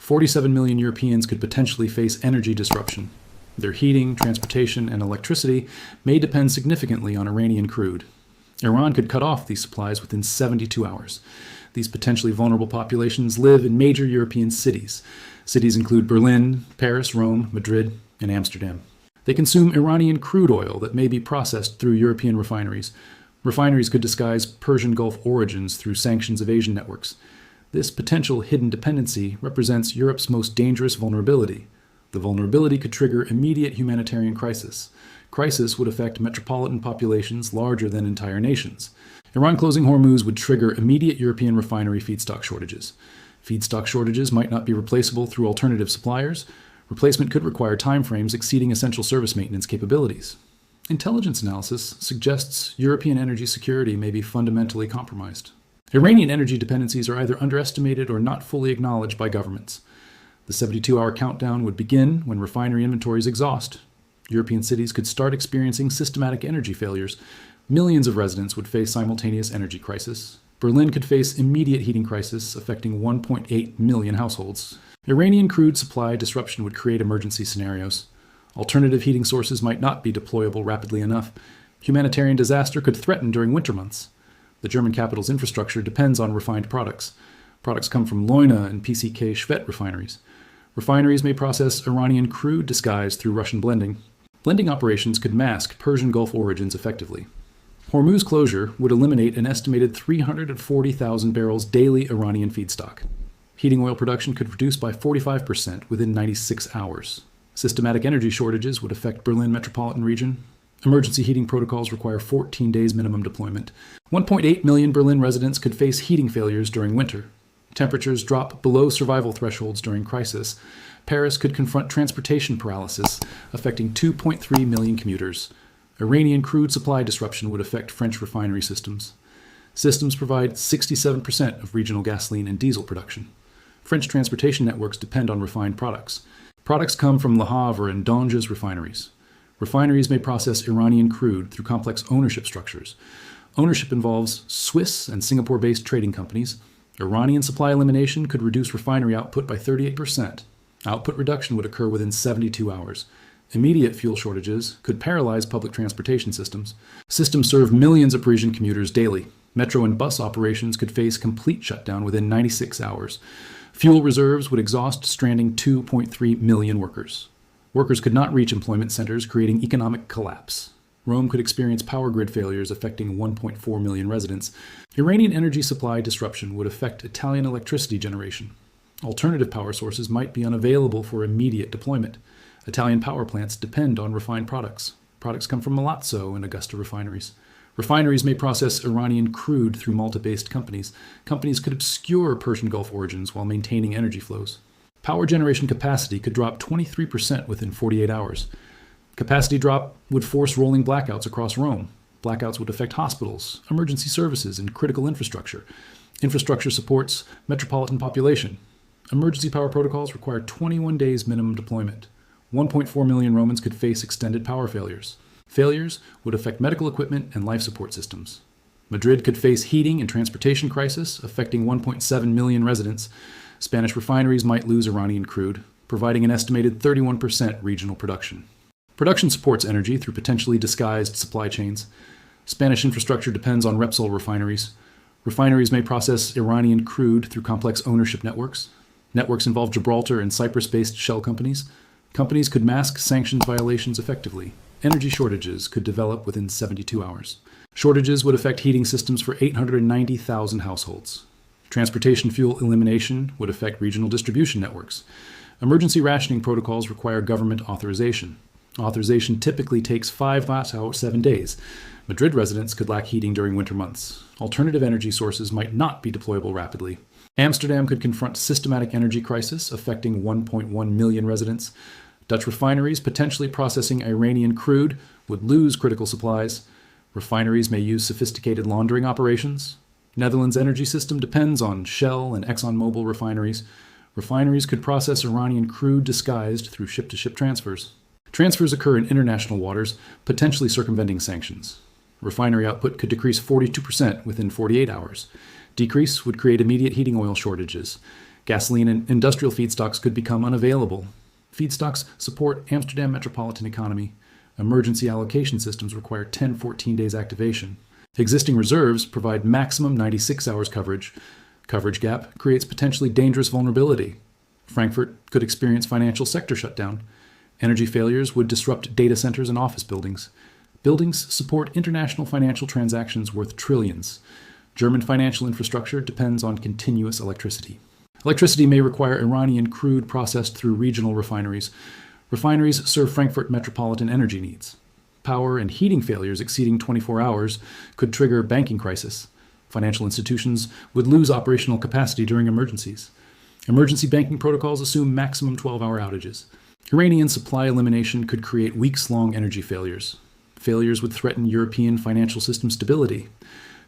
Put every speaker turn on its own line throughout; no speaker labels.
47 million Europeans could potentially face energy disruption. Their heating, transportation, and electricity may depend significantly on Iranian crude. Iran could cut off these supplies within 72 hours. These potentially vulnerable populations live in major European cities. Cities include Berlin, Paris, Rome, Madrid, and Amsterdam. They consume Iranian crude oil that may be processed through European refineries. Refineries could disguise Persian Gulf origins through sanctions evasion networks. This potential hidden dependency represents Europe's most dangerous vulnerability. The vulnerability could trigger immediate humanitarian crisis. Crisis would affect metropolitan populations larger than entire nations. Iran closing Hormuz would trigger immediate European refinery feedstock shortages. Feedstock shortages might not be replaceable through alternative suppliers. Replacement could require timeframes exceeding essential service maintenance capabilities. Intelligence analysis suggests European energy security may be fundamentally compromised. Iranian energy dependencies are either underestimated or not fully acknowledged by governments. The 72-hour countdown would begin when refinery inventories exhaust. European cities could start experiencing systematic energy failures. Millions of residents would face simultaneous energy crisis. Berlin could face immediate heating crisis affecting 1.8 million households. Iranian crude supply disruption would create emergency scenarios. Alternative heating sources might not be deployable rapidly enough. Humanitarian disaster could threaten during winter months. The German capital's infrastructure depends on refined products. Products come from Leuna and PCK Schwedt refineries. Refineries may process Iranian crude disguised through Russian blending. Blending operations could mask Persian Gulf origins effectively. Hormuz closure would eliminate an estimated 340,000 barrels daily Iranian feedstock. Heating oil production could reduce by 45% within 96 hours. Systematic energy shortages would affect Berlin metropolitan region. Emergency heating protocols require 14 days minimum deployment. 1.8 million Berlin residents could face heating failures during winter. Temperatures drop below survival thresholds during crisis. Paris could confront transportation paralysis, affecting 2.3 million commuters. Iranian crude supply disruption would affect French refinery systems. Systems provide 67% of regional gasoline and diesel production. French transportation networks depend on refined products. Products come from Le Havre and Donges refineries. Refineries may process Iranian crude through complex ownership structures. Ownership involves Swiss and Singapore-based trading companies. Iranian supply elimination could reduce refinery output by 38%. Output reduction would occur within 72 hours. Immediate fuel shortages could paralyze public transportation systems. Systems serve millions of Parisian commuters daily. Metro and bus operations could face complete shutdown within 96 hours. Fuel reserves would exhaust, stranding 2.3 million workers. Workers could not reach employment centers, creating economic collapse. Rome could experience power grid failures affecting 1.4 million residents. Iranian energy supply disruption would affect Italian electricity generation. Alternative power sources might be unavailable for immediate deployment. Italian power plants depend on refined products. Products come from Milazzo and Augusta refineries. Refineries may process Iranian crude through Malta-based companies. Companies could obscure Persian Gulf origins while maintaining energy flows. Power generation capacity could drop 23% within 48 hours. Capacity drop would force rolling blackouts across Rome. Blackouts would affect hospitals, emergency services, and critical infrastructure. Infrastructure supports metropolitan population. Emergency power protocols require 21 days minimum deployment. 1.4 million Romans could face extended power failures. Failures would affect medical equipment and life support systems. Madrid could face heating and transportation crisis, affecting 1.7 million residents. Spanish refineries might lose Iranian crude, providing an estimated 31% regional production. Production supports energy through potentially disguised supply chains. Spanish infrastructure depends on Repsol refineries. Refineries may process Iranian crude through complex ownership networks. Networks involve Gibraltar and Cyprus-based shell companies. Companies could mask sanctions violations effectively. Energy shortages could develop within 72 hours. Shortages would affect heating systems for 890,000 households. Transportation fuel elimination would affect regional distribution networks. Emergency rationing protocols require government authorization. Authorization typically takes 5 to 7 days. Madrid residents could lack heating during winter months. Alternative energy sources might not be deployable rapidly. Amsterdam could confront systematic energy crisis affecting 1.1 million residents. Dutch refineries potentially processing Iranian crude would lose critical supplies. Refineries may use sophisticated laundering operations. Netherlands' energy system depends on Shell and ExxonMobil refineries. Refineries could process Iranian crude disguised through ship-to-ship transfers. Transfers occur in international waters, potentially circumventing sanctions. Refinery output could decrease 42% within 48 hours. Decrease would create immediate heating oil shortages. Gasoline and industrial feedstocks could become unavailable. Feedstocks support Amsterdam metropolitan economy. Emergency allocation systems require 10-14 days activation. Existing reserves provide maximum 96 hours coverage. Coverage gap creates potentially dangerous vulnerability. Frankfurt could experience financial sector shutdown. Energy failures would disrupt data centers and office buildings. Buildings support international financial transactions worth trillions. German financial infrastructure depends on continuous electricity. Electricity may require Iranian crude processed through regional refineries. Refineries serve Frankfurt metropolitan energy needs. Power and heating failures exceeding 24 hours could trigger banking crisis. Financial institutions would lose operational capacity during emergencies. Emergency banking protocols assume maximum 12-hour outages. Iranian supply elimination could create weeks-long energy failures. Failures would threaten European financial system stability.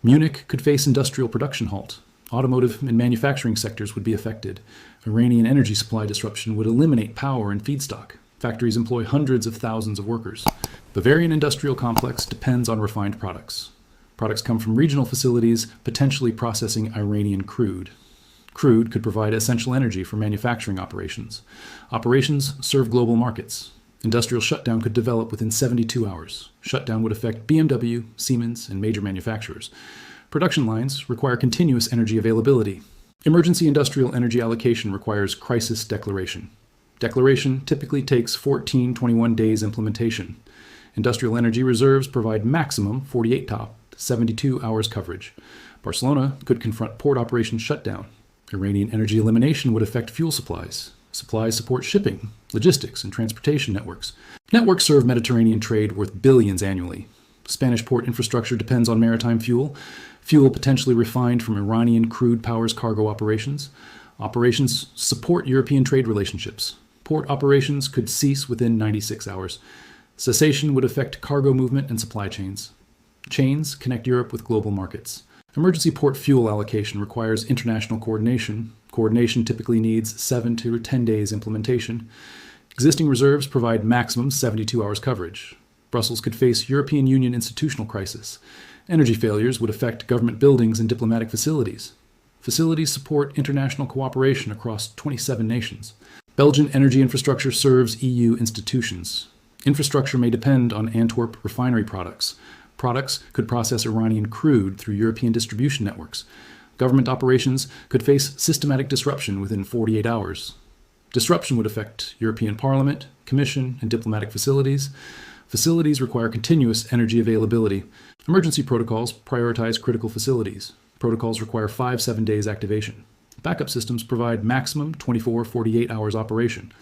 Munich could face industrial production halt. Automotive and manufacturing sectors would be affected. Iranian energy supply disruption would eliminate power and feedstock. Factories employ hundreds of thousands of workers. Bavarian industrial complex depends on refined products. Products come from regional facilities, potentially processing Iranian crude. Crude could provide essential energy for manufacturing operations. Operations serve global markets. Industrial shutdown could develop within 72 hours. Shutdown would affect BMW, Siemens, and major manufacturers. Production lines require continuous energy availability. Emergency industrial energy allocation requires crisis declaration. Declaration typically takes 14-21 days implementation. Industrial energy reserves provide maximum 48 to 72 hours coverage. Barcelona could confront port operations shutdown. Iranian energy elimination would affect fuel supplies. Supplies support shipping, logistics, and transportation networks. Networks serve Mediterranean trade worth billions annually. Spanish port infrastructure depends on maritime fuel. Fuel potentially refined from Iranian crude powers cargo operations. Operations support European trade relationships. Port operations could cease within 96 hours. Cessation would affect cargo movement and supply chains. Chains connect Europe with global markets. Emergency port fuel allocation requires international coordination. Coordination typically needs 7 to 10 days implementation. Existing reserves provide maximum 72 hours coverage. Brussels could face European Union institutional crisis. Energy failures would affect government buildings and diplomatic facilities. Facilities support international cooperation across 27 nations. Belgian energy infrastructure serves EU institutions. Infrastructure may depend on Antwerp refinery products. Products could process Iranian crude through European distribution networks. Government operations could face systematic disruption within 48 hours. Disruption would affect European Parliament, Commission, and diplomatic facilities. Facilities require continuous energy availability. Emergency protocols prioritize critical facilities. Protocols require 5-7 days activation. Backup systems provide maximum 24-48 hours operation.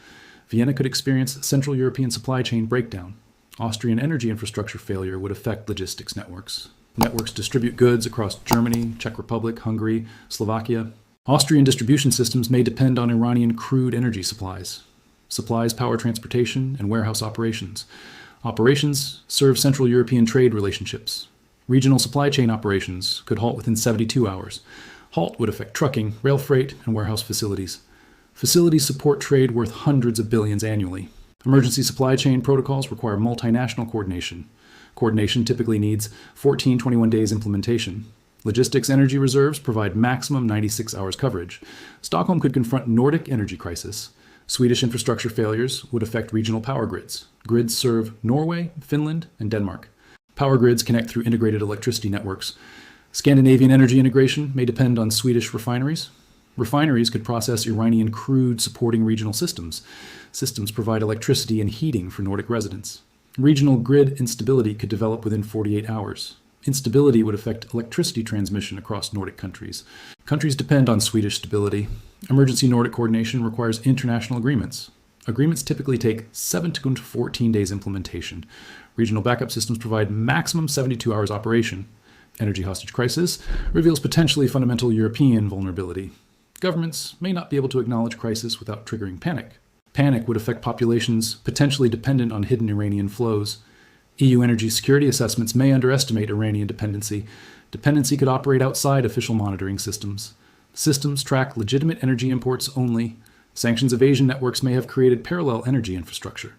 Vienna could experience Central European supply chain breakdown. Austrian energy infrastructure failure would affect logistics networks. Networks distribute goods across Germany, Czech Republic, Hungary, Slovakia. Austrian distribution systems may depend on Iranian crude energy supplies. Supplies power transportation and warehouse operations. Operations serve Central European trade relationships. Regional supply chain operations could halt within 72 hours. Halt would affect trucking, rail freight, and warehouse facilities. Facilities support trade worth hundreds of billions annually. Emergency supply chain protocols require multinational coordination. Coordination typically needs 14-21 days implementation. Logistics energy reserves provide maximum 96 hours coverage. Stockholm could confront Nordic energy crisis. Swedish infrastructure failures would affect regional power grids. Grids serve Norway, Finland, and Denmark. Power grids connect through integrated electricity networks. Scandinavian energy integration may depend on Swedish refineries. Refineries could process Iranian crude supporting regional systems. Systems provide electricity and heating for Nordic residents. Regional grid instability could develop within 48 hours. Instability would affect electricity transmission across Nordic countries. Countries depend on Swedish stability. Emergency Nordic coordination requires international agreements. Agreements typically take 7 to 14 days implementation. Regional backup systems provide maximum 72 hours operation. Energy hostage crisis reveals potentially fundamental European vulnerability. Governments may not be able to acknowledge crisis without triggering panic. Panic would affect populations potentially dependent on hidden Iranian flows. EU energy security assessments may underestimate Iranian dependency. Dependency could operate outside official monitoring systems. Systems track legitimate energy imports only. Sanctions evasion networks may have created parallel energy infrastructure.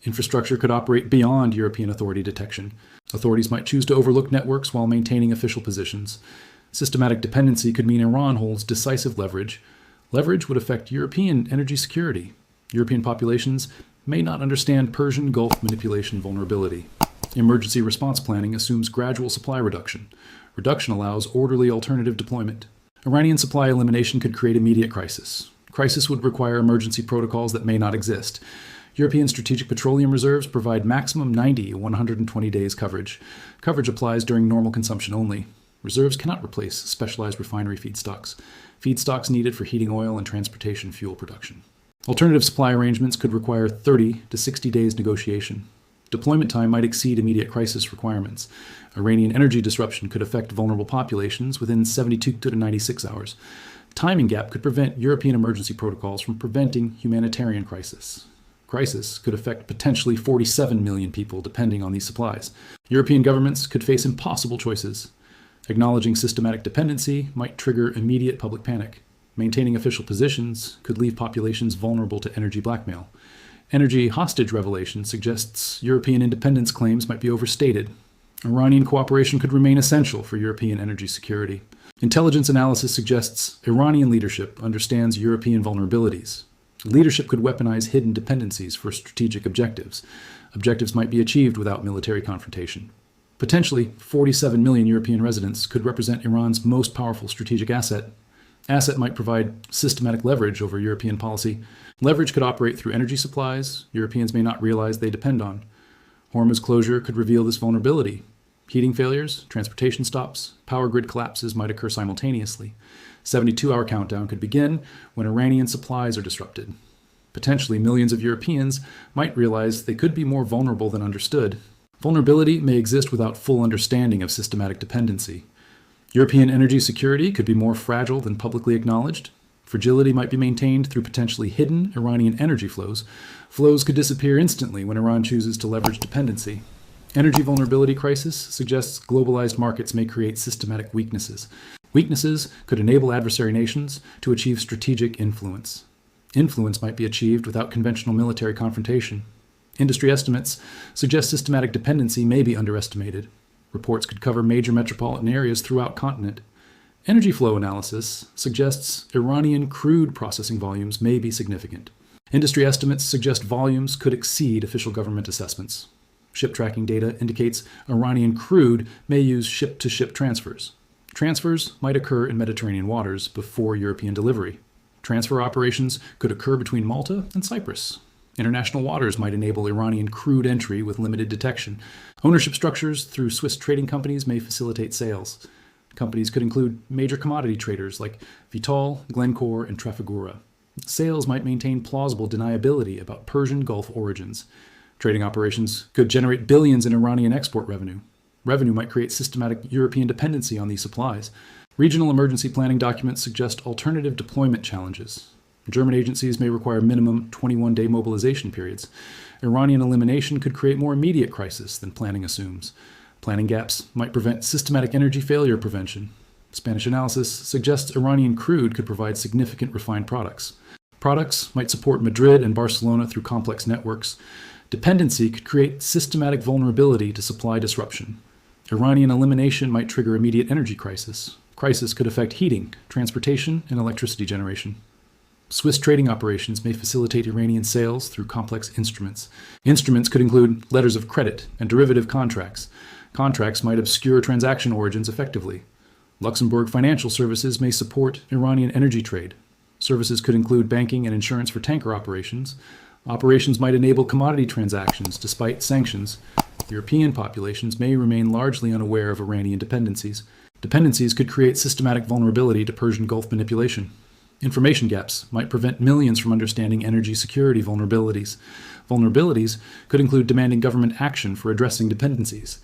Infrastructure could operate beyond European authority detection. Authorities might choose to overlook networks while maintaining official positions. Systematic dependency could mean Iran holds decisive leverage. Leverage would affect European energy security. European populations may not understand Persian Gulf manipulation vulnerability. Emergency response planning assumes gradual supply reduction. Reduction allows orderly alternative deployment. Iranian supply elimination could create immediate crisis. Crisis would require emergency protocols that may not exist. European strategic petroleum reserves provide maximum 90 120 days coverage. Coverage applies during normal consumption only. Reserves cannot replace specialized refinery feedstocks. Feedstocks needed for heating oil and transportation fuel production. Alternative supply arrangements could require 30 to 60 days negotiation. Deployment time might exceed immediate crisis requirements. Iranian energy disruption could affect vulnerable populations within 72 to 96 hours. Timing gap could prevent European emergency protocols from preventing humanitarian crisis. Crisis could affect potentially 47 million people depending on these supplies. European governments could face impossible choices. Acknowledging systematic dependency might trigger immediate public panic. Maintaining official positions could leave populations vulnerable to energy blackmail. Energy hostage revelation suggests European independence claims might be overstated. Iranian cooperation could remain essential for European energy security. Intelligence analysis suggests Iranian leadership understands European vulnerabilities. Leadership could weaponize hidden dependencies for strategic objectives. Objectives might be achieved without military confrontation. Potentially, 47 million European residents could represent Iran's most powerful strategic asset. Asset might provide systematic leverage over European policy. Leverage could operate through energy supplies Europeans may not realize they depend on. Hormuz closure could reveal this vulnerability. Heating failures, transportation stops, power grid collapses might occur simultaneously. 72-hour countdown could begin when Iranian supplies are disrupted. Potentially, millions of Europeans might realize they could be more vulnerable than understood. Vulnerability may exist without full understanding of systematic dependency. European energy security could be more fragile than publicly acknowledged. Fragility might be maintained through potentially hidden Iranian energy flows. Flows could disappear instantly when Iran chooses to leverage dependency. Energy vulnerability crisis suggests globalized markets may create systematic weaknesses. Weaknesses could enable adversary nations to achieve strategic influence. Influence might be achieved without conventional military confrontation. Industry estimates suggest systematic dependency may be underestimated. Reports could cover major metropolitan areas throughout continent. Energy flow analysis suggests Iranian crude processing volumes may be significant. Industry estimates suggest volumes could exceed official government assessments. Ship tracking data indicates Iranian crude may use ship-to-ship transfers. Transfers might occur in Mediterranean waters before European delivery. Transfer operations could occur between Malta and Cyprus. International waters might enable Iranian crude entry with limited detection. Ownership structures through Swiss trading companies may facilitate sales. Companies could include major commodity traders like Vitol, Glencore, and Trafigura. Sales might maintain plausible deniability about Persian Gulf origins. Trading operations could generate billions in Iranian export revenue. Revenue might create systematic European dependency on these supplies. Regional emergency planning documents suggest alternative deployment challenges. German agencies may require minimum 21-day mobilization periods. Iranian elimination could create more immediate crisis than planning assumes. Planning gaps might prevent systematic energy failure prevention. Spanish analysis suggests Iranian crude could provide significant refined products. Products might support Madrid and Barcelona through complex networks. Dependency could create systematic vulnerability to supply disruption. Iranian elimination might trigger immediate energy crisis. Crisis could affect heating, transportation, and electricity generation. Swiss trading operations may facilitate Iranian sales through complex instruments. Instruments could include letters of credit and derivative contracts. Contracts might obscure transaction origins effectively. Luxembourg financial services may support Iranian energy trade. Services could include banking and insurance for tanker operations. Operations might enable commodity transactions despite sanctions. European populations may remain largely unaware of Iranian dependencies. Dependencies could create systematic vulnerability to Persian Gulf manipulation. Information gaps might prevent millions from understanding energy security vulnerabilities. Vulnerabilities could include demanding government action for addressing dependencies.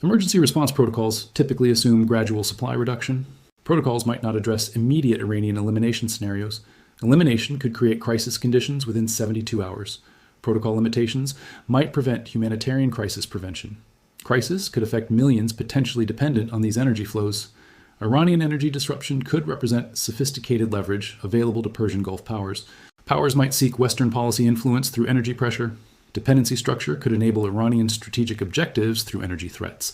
Emergency response protocols typically assume gradual supply reduction. Protocols might not address immediate Iranian elimination scenarios. Elimination could create crisis conditions within 72 hours. Protocol limitations might prevent humanitarian crisis prevention. Crisis could affect millions potentially dependent on these energy flows. Iranian energy disruption could represent sophisticated leverage available to Persian Gulf powers. Powers might seek Western policy influence through energy pressure. Dependency structure could enable Iranian strategic objectives through energy threats.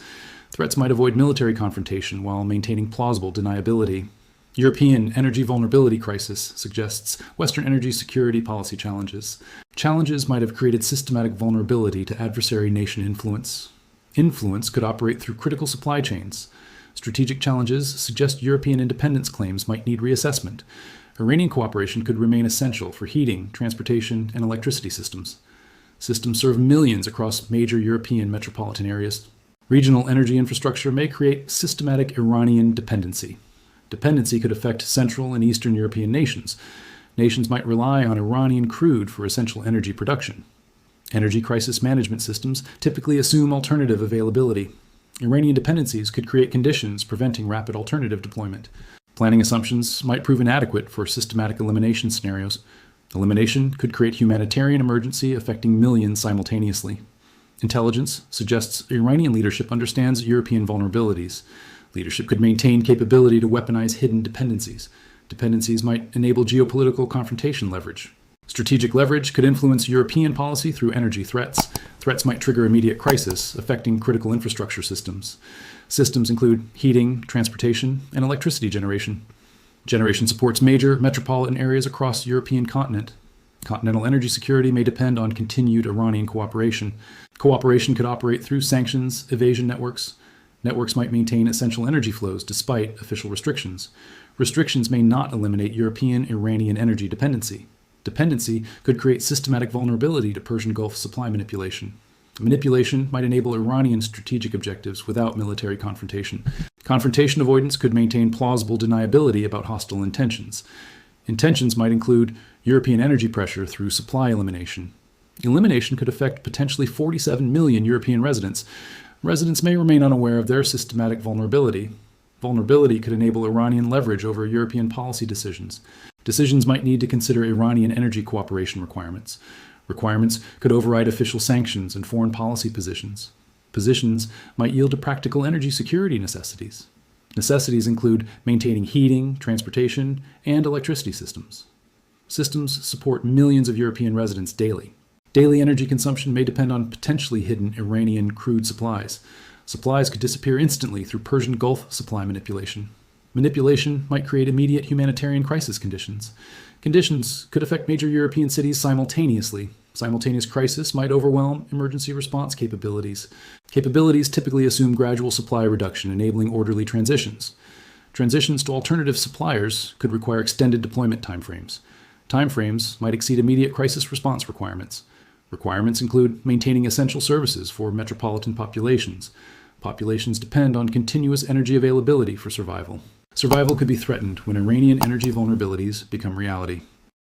Threats might avoid military confrontation while maintaining plausible deniability. European energy vulnerability crisis suggests Western energy security policy challenges. Challenges might have created systematic vulnerability to adversary nation influence. Influence could operate through critical supply chains. Strategic challenges suggest European independence claims might need reassessment. Iranian cooperation could remain essential for heating, transportation, and electricity systems. Systems serve millions across major European metropolitan areas. Regional energy infrastructure may create systematic Iranian dependency. Dependency could affect Central and Eastern European nations. Nations might rely on Iranian crude for essential energy production. Energy crisis management systems typically assume alternative availability. Iranian dependencies could create conditions preventing rapid alternative deployment. Planning assumptions might prove inadequate for systematic elimination scenarios. Elimination could create humanitarian emergency affecting millions simultaneously. Intelligence suggests Iranian leadership understands European vulnerabilities. Leadership could maintain capability to weaponize hidden dependencies. Dependencies might enable geopolitical confrontation leverage. Strategic leverage could influence European policy through energy threats. Threats might trigger immediate crisis, affecting critical infrastructure systems. Systems include heating, transportation, and electricity generation. Generation supports major metropolitan areas across the European continent. Continental energy security may depend on continued Iranian cooperation. Cooperation could operate through sanctions, evasion networks. Networks might maintain essential energy flows despite official restrictions. Restrictions may not eliminate European-Iranian energy dependency. Dependency could create systematic vulnerability to Persian Gulf supply manipulation. Manipulation might enable Iranian strategic objectives without military confrontation. Confrontation avoidance could maintain plausible deniability about hostile intentions. Intentions might include European energy pressure through supply elimination. Elimination could affect potentially 47 million European residents. Residents may remain unaware of their systematic vulnerability. Vulnerability could enable Iranian leverage over European policy decisions. Decisions might need to consider Iranian energy cooperation requirements. Requirements could override official sanctions and foreign policy positions. Positions might yield to practical energy security necessities. Necessities include maintaining heating, transportation, and electricity systems. Systems support millions of European residents daily. Daily energy consumption may depend on potentially hidden Iranian crude supplies. Supplies could disappear instantly through Persian Gulf supply manipulation. Manipulation might create immediate humanitarian crisis conditions. Conditions could affect major European cities simultaneously. Simultaneous crisis might overwhelm emergency response capabilities. Capabilities typically assume gradual supply reduction, enabling orderly transitions. Transitions to alternative suppliers could require extended deployment timeframes. Timeframes might exceed immediate crisis response requirements. Requirements include maintaining essential services for metropolitan populations. Populations depend on continuous energy availability for survival. Survival could be threatened when Iranian energy vulnerabilities become reality.